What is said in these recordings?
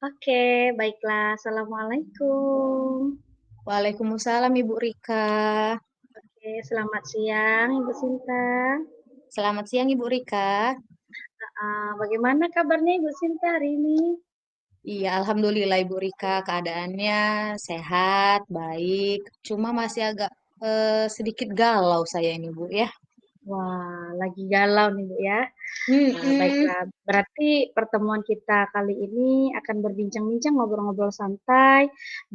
Oke, baiklah. Assalamualaikum. Waalaikumsalam Ibu Rika. Oke, selamat siang Ibu Sinta. Selamat siang Ibu Rika. Bagaimana kabarnya Ibu Sinta hari ini? Iya, Alhamdulillah Ibu Rika keadaannya sehat, baik. Cuma masih agak sedikit galau saya ini Bu ya. Wah, lagi galau nih Bu ya. Mm-mm. Baiklah, berarti pertemuan kita kali ini akan berbincang-bincang, ngobrol-ngobrol santai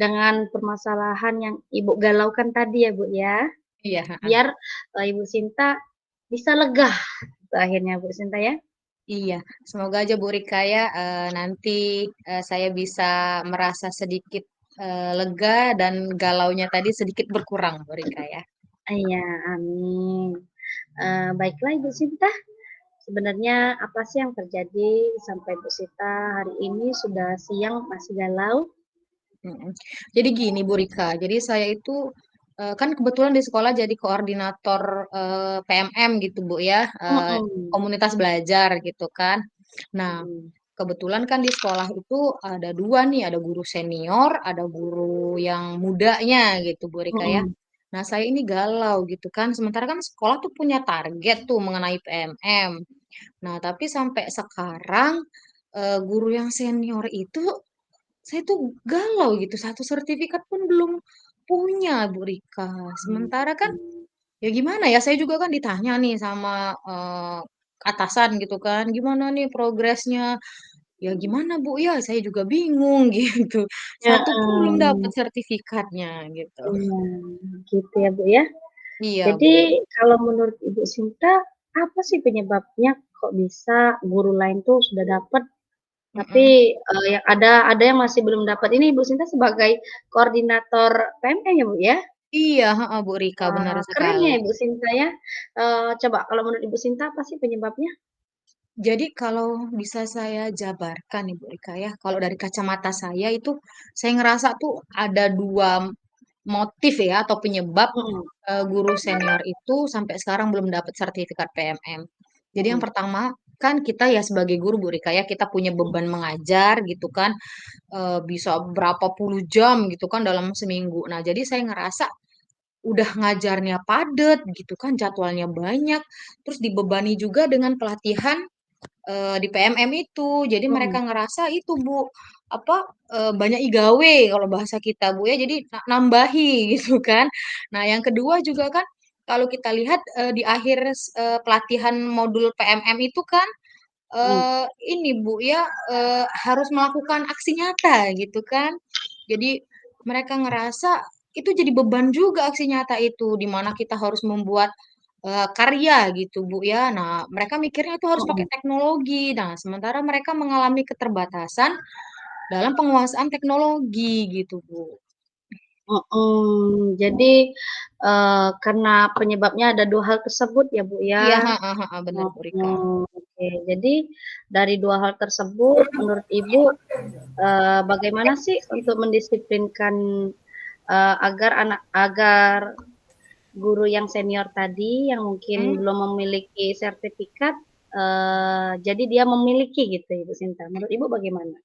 dengan permasalahan yang Ibu galaukan tadi ya Bu ya. Iya, ha-ha. Biar Ibu Sinta bisa lega akhirnya Bu Sinta ya. Iya. Semoga aja Bu Rika ya nanti saya bisa merasa sedikit lega dan galaunya tadi sedikit berkurang Bu Rika ya. Iya, amin. Baiklah Ibu Sinta. Sebenarnya apa sih yang terjadi sampai Bu Sita hari ini sudah siang masih galau? Mm-mm. Jadi gini Bu Rika, jadi saya itu kan kebetulan di sekolah jadi koordinator PMM gitu Bu ya, Mhm, komunitas belajar gitu kan. Nah, mhm, kebetulan kan di sekolah itu ada dua nih, ada guru senior, ada guru yang mudanya gitu Bu Rika ya. mhm, Nah, saya ini galau gitu kan, sementara kan sekolah tuh punya target tuh mengenai PMM. Nah, tapi sampai sekarang guru yang senior itu saya tuh galau gitu, satu sertifikat pun belum punya, Bu Rika. Sementara kan, mhm. ya gimana ya, saya juga kan ditanya nih sama atasan gitu kan, gimana nih progresnya? Ya gimana Bu, ya saya juga bingung gitu. Ya, Satu pun belum dapat sertifikatnya gitu. iya, gitu ya, Bu, ya. Iya Jadi Bu. kalau menurut Ibu Sinta, apa sih penyebabnya kok bisa guru lain tuh sudah dapat, tapi, Mm-mm. yang ada yang masih belum dapat. Ini Ibu Sinta sebagai koordinator PMK ya, Bu, ya? Iya, heeh, Bu Rika, benar Wah, keren ya sekali. Ibu Sinta ya. Coba kalau menurut Ibu Sinta apa sih penyebabnya? Jadi kalau bisa saya jabarkan Ibu Rika ya, kalau dari kacamata saya itu saya ngerasa tuh ada dua motif ya atau penyebab Mhm, guru senior itu sampai sekarang belum dapat sertifikat PMM. Jadi yang mhm, pertama kan kita ya sebagai guru Bu Rika ya kita punya beban mengajar gitu kan bisa berapa puluh jam gitu kan dalam seminggu. Nah jadi saya ngerasa udah ngajarnya padet gitu kan jadwalnya banyak terus dibebani juga dengan pelatihan di PMM itu. Jadi mereka mhm, ngerasa itu Bu, apa banyak IGAWE kalau bahasa kita Bu ya. Jadi nambahi gitu kan. Nah, yang kedua juga kan kalau kita lihat di akhir pelatihan modul PMM itu kan mhm, ini Bu ya harus melakukan aksi nyata gitu kan. Jadi mereka ngerasa itu jadi beban juga aksi nyata itu di mana kita harus membuat karya gitu Bu ya. Nah, mereka mikirnya itu harus pakai mhm, teknologi. Nah, sementara mereka mengalami keterbatasan dalam penguasaan teknologi gitu Bu. mhm. Jadi, karena penyebabnya ada 2 hal tersebut ya, Bu, Iya, ya? heeh, heeh, bener Bu Rika. Mhm, oke. Jadi dari 2 hal tersebut menurut Ibu, bagaimana sih untuk mendisiplinkan, agar guru yang senior tadi yang mungkin Hmm. belum memiliki sertifikat, jadi dia memiliki gitu Ibu Sinta, menurut Ibu bagaimana?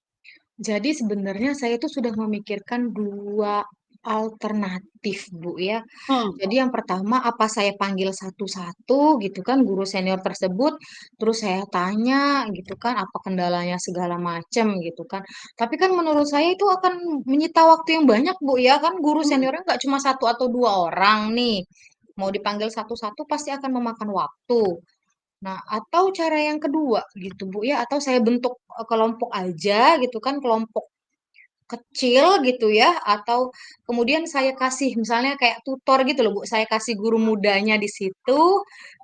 Jadi sebenarnya saya itu sudah memikirkan dua alternatif Bu ya. Hmm, Jadi yang pertama apa saya panggil satu-satu gitu kan guru senior tersebut, terus saya tanya gitu kan apa kendalanya segala macam gitu kan. Tapi kan menurut saya itu akan menyita waktu yang banyak Bu ya kan guru mhm, seniornya nggak cuma satu atau dua orang nih. Mau dipanggil satu-satu pasti akan memakan waktu. Nah, atau cara yang kedua gitu Bu ya, atau saya bentuk kelompok aja gitu kan, kelompok kecil gitu ya, atau kemudian saya kasih misalnya kayak tutor gitu loh Bu, saya kasih guru mudanya di situ,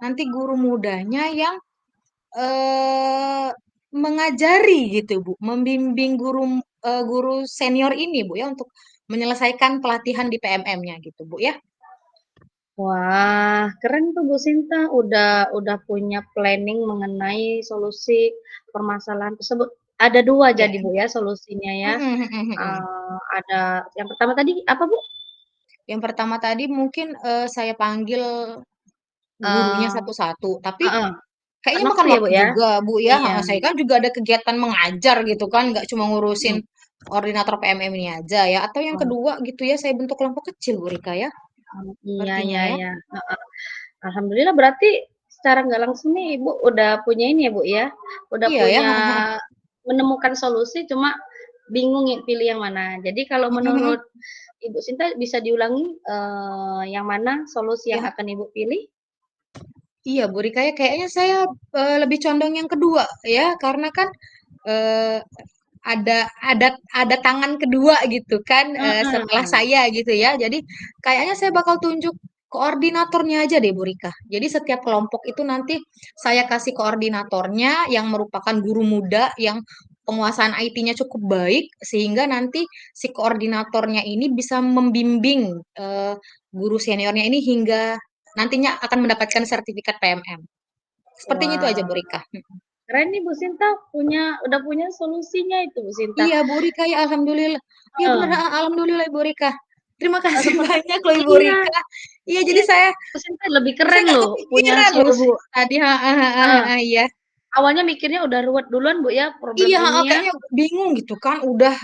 nanti guru mudanya yang eh, mengajari gitu Bu, membimbing guru senior ini Bu ya untuk menyelesaikan pelatihan di PMM-nya gitu Bu ya. wah keren tuh Bu Sinta udah punya planning mengenai solusi permasalahan tersebut. Ada 2 Iya. jadi Bu ya solusinya ya, Mm, mm, mm, mm, mm. ada yang pertama tadi apa Bu? Yang pertama tadi mungkin saya panggil gurunya Eee, satu-satu, tapi heeh, kayaknya kan makan waktu ya Bu waktu ya? juga, Bu, ya, Iya, heeh, saya kan juga ada kegiatan mengajar gitu kan, nggak cuma ngurusin mhm, koordinator PMM ini aja ya, atau yang Oh, kedua gitu ya, saya bentuk kelompok kecil Bu Rika ya, iya artinya iya ya? iya, heeh. Alhamdulillah berarti secara nggak langsung nih Ibu udah punya ini ya, Bu, ya, udah Iya ya, punya heeh heeh. menemukan solusi cuma bingung pilih yang mana. Jadi kalau Mhm mhm. menurut Ibu Sinta bisa diulangi, yang mana solusi yang Iya. akan Ibu pilih? Iya, Bu Rika ya, kayaknya saya lebih condong yang kedua ya, karena kan eh, ada tangan kedua gitu kan setelah Mhm. saya gitu ya. Jadi kayaknya saya bakal tunjuk koordinatornya aja deh, Bu Rika. Jadi setiap kelompok itu nanti saya kasih koordinatornya yang merupakan guru muda yang penguasaan IT-nya cukup baik sehingga nanti si koordinatornya ini bisa membimbing guru seniornya ini hingga nantinya akan mendapatkan sertifikat PMM. Sepertinya itu aja, Wah, Bu Rika. keren nih Bu Sinta udah punya solusinya itu Bu Sinta. Iya, Bu Rika, ya Alhamdulillah. Iya benar, Heeh, Alhamdulillah Ibu Rika. Terima kasih seperti banyak loh Ibu iya Rika. Iya, jadi iya, Bu Sinta lebih saya keren nggak loh punya kepikiran loh solusi Bu. Tadi, heeh, iya. awalnya mikirnya udah ruwet duluan Bu ya problem Iya, ini ya. kayaknya bingung gitu kan. Udah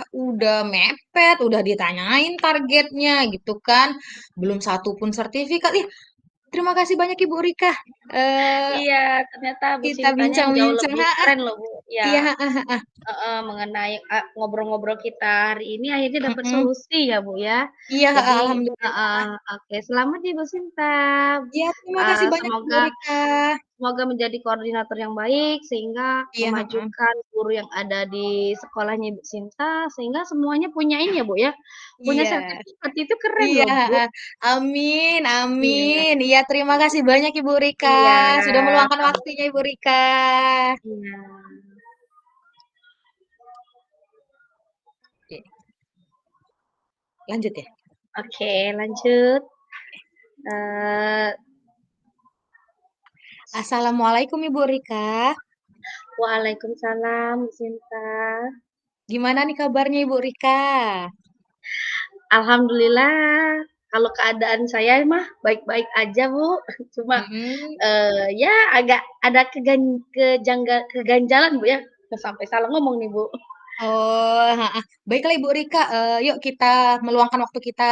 mepet, udah ditanyain targetnya gitu kan. Belum satu pun sertifikat. Ih, terima kasih banyak Ibu Rika. Eh, Iya, ternyata Bu kita Sintanya jauh bincang-bincang. lebih keren loh Bu, Iya, ya, heeh, mengenai, ngobrol-ngobrol kita hari ini akhirnya dapat mm-mm. solusi ya Bu ya. Iya, Jadi Alhamdulillah. heeh, oke selamat ya Bu Sinta, Iya, terima kasih banyak Ibu semoga Rika. semoga menjadi koordinator yang baik sehingga Iya, memajukan guru yang ada di sekolahnya Ibu Sinta, sehingga semuanya punya ini ya Bu ya, punya iya. sertifikat itu keren Iya, loh Bu. amin, Iya amin. Iya, terima kasih banyak Ibu Rika iya, sudah meluangkan sama waktunya Ibu Rika. iya. Oke, lanjut ya. Oke lanjut, eee Assalamualaikum Ibu Rika. Waalaikumsalam, Bu Sinta. Gimana nih kabarnya Ibu Rika? Alhamdulillah, kalau keadaan saya mah baik-baik aja, Bu. Cuma, Mm-mm. ya agak ada keganjalan, Bu, ya. Sampai salah ngomong nih, Bu. Oh, baiklah Ibu Rika. Yuk kita meluangkan waktu kita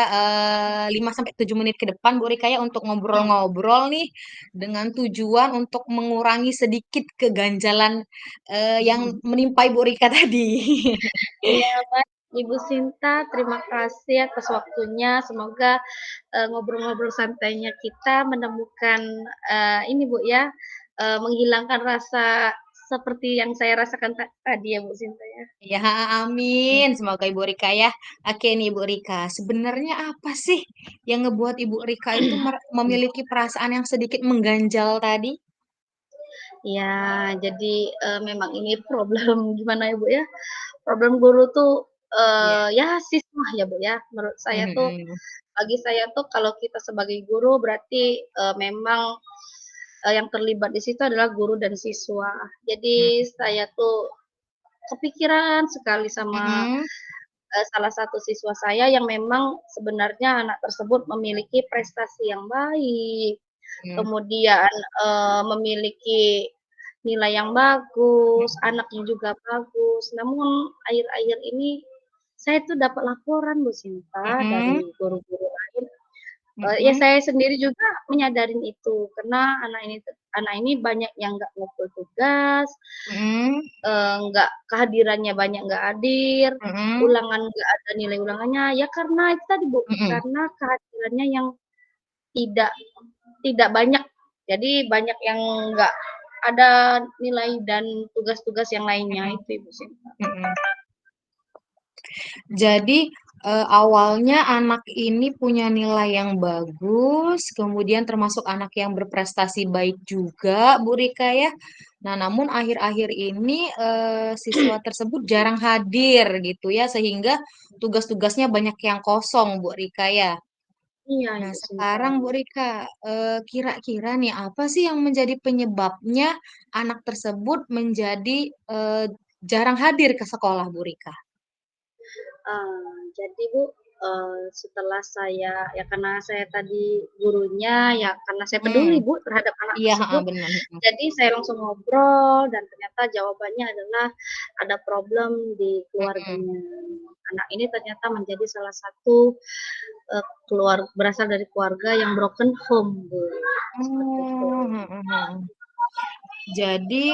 5 sampai 7 menit ke depan Bu Rika ya untuk Mhm, ngobrol-ngobrol nih dengan tujuan untuk mengurangi sedikit keganjalan yang mhm. menimpa Ibu Rika tadi. Iya, baik, Ibu Sinta, terima kasih atas waktunya. Semoga, ngobrol-ngobrol santainya kita menemukan, ini, Bu, ya, menghilangkan rasa seperti yang saya rasakan tadi ya, Bu Sinta, ya. Ya, amin. Semoga Ibu Rika ya. Oke nih Ibu Rika, sebenarnya apa sih yang ngebuat Ibu Rika itu memiliki perasaan yang sedikit mengganjal tadi? Ya, jadi, memang ini problem gimana ya, Bu, ya, problem guru tuh, Iya. ya siswa ya, Bu, ya. Menurut saya tuh Mhm. bagi saya tuh kalau kita sebagai guru berarti, memang, yang terlibat di situ adalah guru dan siswa. Jadi Mhm. saya tuh kepikiran sekali sama, Mhm. salah satu siswa saya yang memang sebenarnya anak tersebut memiliki prestasi yang baik, Mhm. kemudian, memiliki nilai yang bagus, anaknya juga bagus. Namun akhir-akhir ini saya tuh dapat laporan Bu Sinta Mhm. dari guru-guru lain, ya Mhm. saya sendiri juga menyadarin itu karena anak ini banyak yang nggak ngumpul tugas, Mhm. nggak kehadirannya banyak nggak hadir, Mhm. ulangan nggak ada nilai ulangannya, ya karena itu tadi Bu, Mhm. karena kehadirannya yang tidak tidak banyak. Jadi banyak yang nggak ada nilai dan tugas-tugas yang lainnya Mhm. itu Ibu Sinta. Mhm. Jadi awalnya anak ini punya nilai yang bagus, kemudian termasuk anak yang berprestasi baik juga, Bu Rika ya. Nah, namun akhir-akhir ini siswa tersebut jarang hadir gitu ya, sehingga tugas-tugasnya banyak yang kosong, Bu Rika ya. Iya Nah, Ibu Sinta. sekarang Bu Rika, kira-kira nih apa sih yang menjadi penyebabnya anak tersebut menjadi eh, jarang hadir ke sekolah, Bu Rika? Jadi Bu, setelah saya ya karena saya tadi gurunya, ya karena saya Hmm, peduli Bu terhadap anak iya, tersebut, benar. jadi saya langsung ngobrol dan ternyata jawabannya adalah ada problem di Mm-mm. keluarganya. anak ini ternyata menjadi salah satu, berasal dari keluarga yang broken home, Bu, seperti itu. Oh, mhm mhm. Jadi,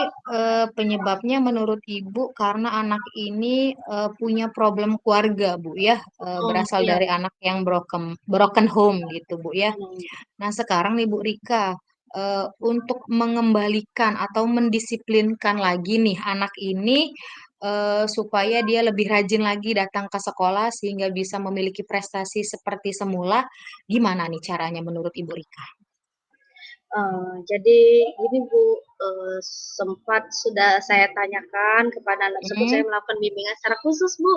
penyebabnya menurut Ibu karena anak ini, punya problem keluarga, Bu, ya, berasal Iya, dari anak yang broken home gitu, Bu, ya. mhm, Nah, sekarang nih Bu Rika, untuk mengembalikan atau mendisiplinkan lagi nih anak ini, supaya dia lebih rajin lagi datang ke sekolah sehingga bisa memiliki prestasi seperti semula, gimana nih caranya menurut Ibu Rika? jadi gini, Bu, sempat sudah saya tanyakan kepada anak tersebut, saya Mhm, melakukan bimbingan secara khusus, Bu,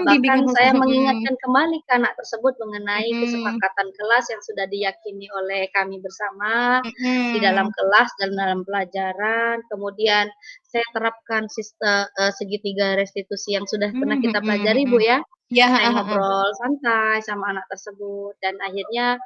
bimbingan bahkan khusus, saya mhm, mengingatkan kembali ke anak tersebut mengenai mhm, kesepakatan kelas yang sudah diyakini oleh kami bersama di dalam mhm, kelas dan dalam pelajaran, kemudian saya terapkan sistem segitiga restitusi yang sudah pernah mmm, kita mhm pelajari, Bu, mhm. ya. Iya, Saya heeh heeh. ngobrol santai sama anak tersebut dan akhirnya,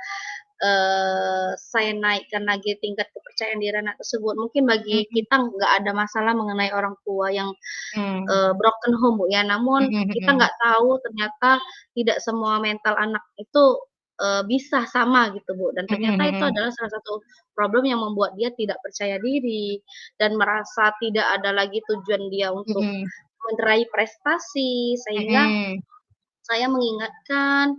saya naikkan lagi tingkat kepercayaan diri anak tersebut. Mungkin bagi Mhm, kita nggak ada masalah mengenai orang tua yang, mmm, broken home, Bu, ya, namun mhm kita mhm, nggak tahu ternyata tidak semua mental anak itu, bisa sama gitu, Bu, dan mhm ternyata itu mhm, adalah salah satu problem yang membuat dia tidak percaya diri dan merasa tidak ada lagi tujuan dia untuk mhm, meraih prestasi, sehingga mhm, saya mengingatkan,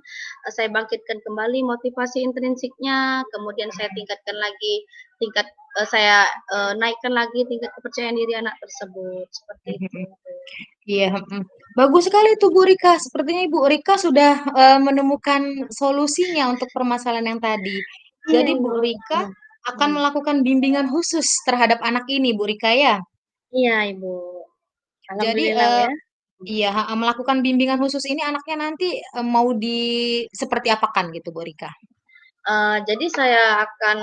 saya bangkitkan kembali motivasi intrinsiknya, kemudian saya tingkatkan lagi tingkat saya, naikkan lagi tingkat kepercayaan diri anak tersebut, seperti mhm itu. mhm. Iya, mhm. Bagus sekali tuh Bu Rika, sepertinya Ibu Rika sudah, menemukan solusinya untuk permasalahan yang tadi. Iya, Jadi Bu Ibu, Rika mhm, akan mhm. melakukan bimbingan khusus terhadap anak ini Bu Rika ya? Iya, Ibu, Jadi, alhamdulillah ya. iya, heeh, melakukan bimbingan khusus ini anaknya nanti, mau seperti apakan gitu Bu Rika? Jadi saya akan,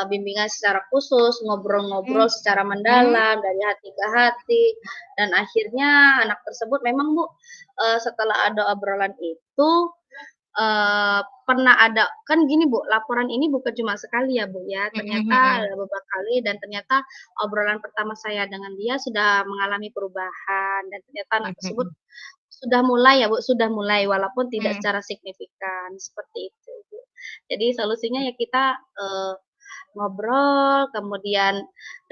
bimbingan secara khusus, ngobrol-ngobrol Mmm, secara mhm, mendalam dari hati ke hati, dan akhirnya anak tersebut memang, Bu, setelah ada obrolan itu, pernah ada kan gini, Bu, laporan ini bukan cuma sekali ya, Bu, ya, mhm ternyata mhm, ada beberapa kali dan ternyata obrolan pertama saya dengan dia sudah mengalami perubahan dan ternyata anak mhm tersebut mhm, sudah mulai ya, Bu, sudah mulai walaupun tidak mmm. secara signifikan, seperti itu, Bu. Jadi solusinya ya kita, ngobrol, kemudian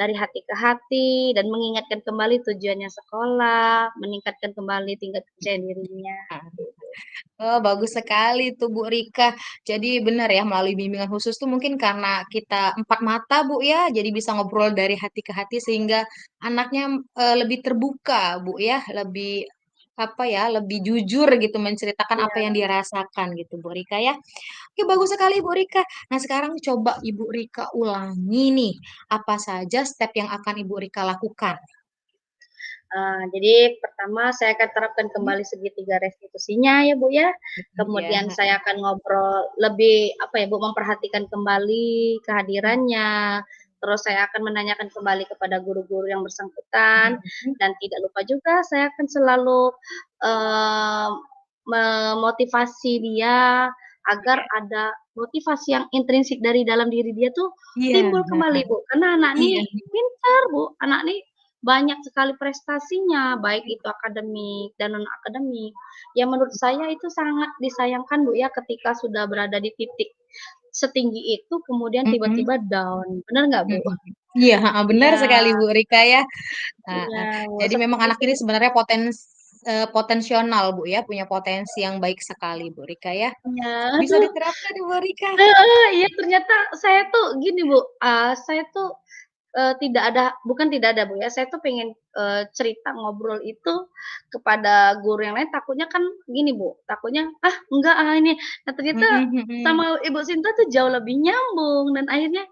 dari hati ke hati dan mengingatkan kembali tujuannya sekolah, meningkatkan kembali tingkat kepercayaan dirinya, gitu. Oh, bagus sekali tuh Bu Rika. Jadi benar ya, melalui bimbingan khusus tuh mungkin karena kita empat mata Bu ya, jadi bisa ngobrol dari hati ke hati sehingga anaknya lebih terbuka Bu ya, lebih apa ya, lebih jujur gitu menceritakan apa yang Iya. dia rasakan gitu Bu Rika ya. Oke, bagus sekali Bu Rika. Nah, sekarang coba Ibu Rika ulangi nih, apa saja step yang akan Ibu Rika lakukan? Jadi pertama saya akan terapkan Mhm. kembali segitiga restitusinya ya, Bu, ya. Iya, Kemudian heeh, saya akan ngobrol lebih, apa ya, Bu, memperhatikan kembali kehadirannya, terus saya akan menanyakan kembali kepada guru-guru yang bersangkutan, mhm, dan tidak lupa juga saya akan selalu, eee, memotivasi dia agar iya, ada motivasi yang intrinsik dari dalam diri dia tuh iya, timbul kembali, heeh, Bu. Karena anak iya, nih pintar, Bu, anak nih banyak sekali prestasinya, baik itu akademik dan non-akademik. Yang menurut saya itu sangat disayangkan, Bu, ya, ketika sudah berada di titik setinggi itu kemudian mhm. tiba-tiba down, bener nggak, Bu? Mhm. Iya, heeh, benar Iya, sekali Bu Rika ya, iya, heeh. Bu, Jadi memang seperti anak itu, ini Bu. sebenarnya potensional Bu ya, punya potensi yang baik sekali Bu Rika ya. Iya, Bisa aduh. diterapkan nih Bu Rika. Heeh, iya ternyata saya tuh gini, Bu, saya tuh, tidak ada bukan tidak ada, Bu, ya, saya tuh pengen, cerita ngobrol itu kepada guru yang lain takutnya kan gini, Bu, takutnya, "Ah, enggak ah ini." Nah ternyata Mhm mhm. sama Ibu Sinta tuh jauh lebih nyambung dan akhirnya,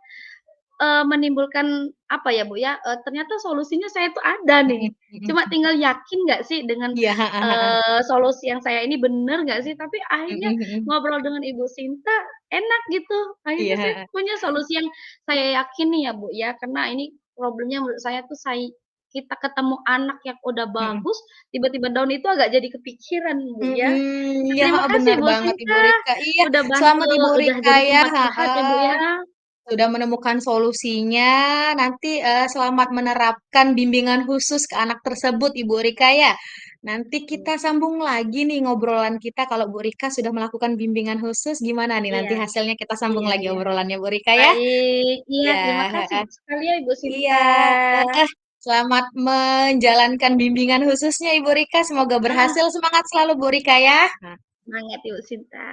menimbulkan apa ya, Bu, ya, ternyata solusinya saya tuh ada Mhm nih. Cuma mhm. tinggal yakin nggak sih dengan, Iya, heeh heeh. solusi yang saya ini bener nggak sih, tapi Mhm akhirnya mhm. ngobrol dengan Ibu Sinta enak gitu. Iya, Akhirnya saya heeh. punya solusi yang saya yakin nih ya, Bu, ya, karena ini problemnya menurut saya tuh kita ketemu anak yang udah Mhm. bagus, tiba-tiba down itu agak jadi kepikiran, Bu, ya. Mhm, iya, Terima heeh, kasih benar Bu banget Ibu Sinta, Rika. Iya, udah bantu, selamat Ibu udah Rika jadi ya, tempat curhat ya, Bu, heeh. ya. sudah menemukan solusinya. Nanti selamat menerapkan bimbingan khusus ke anak tersebut, Ibu Rika ya. Nanti kita sambung lagi nih ngobrolan kita kalau Bu Rika sudah melakukan bimbingan khusus. Gimana nih nanti Iya, hasilnya kita sambung iya, lagi iya. obrolannya Bu Rika ya? Baik, iya Ya, terima kasih sekali ya Ibu iya. Sinta. Selamat menjalankan bimbingan khususnya Ibu Rika. Semoga Ah, berhasil. Semangat selalu Bu Rika ya. semangat Ibu Sinta.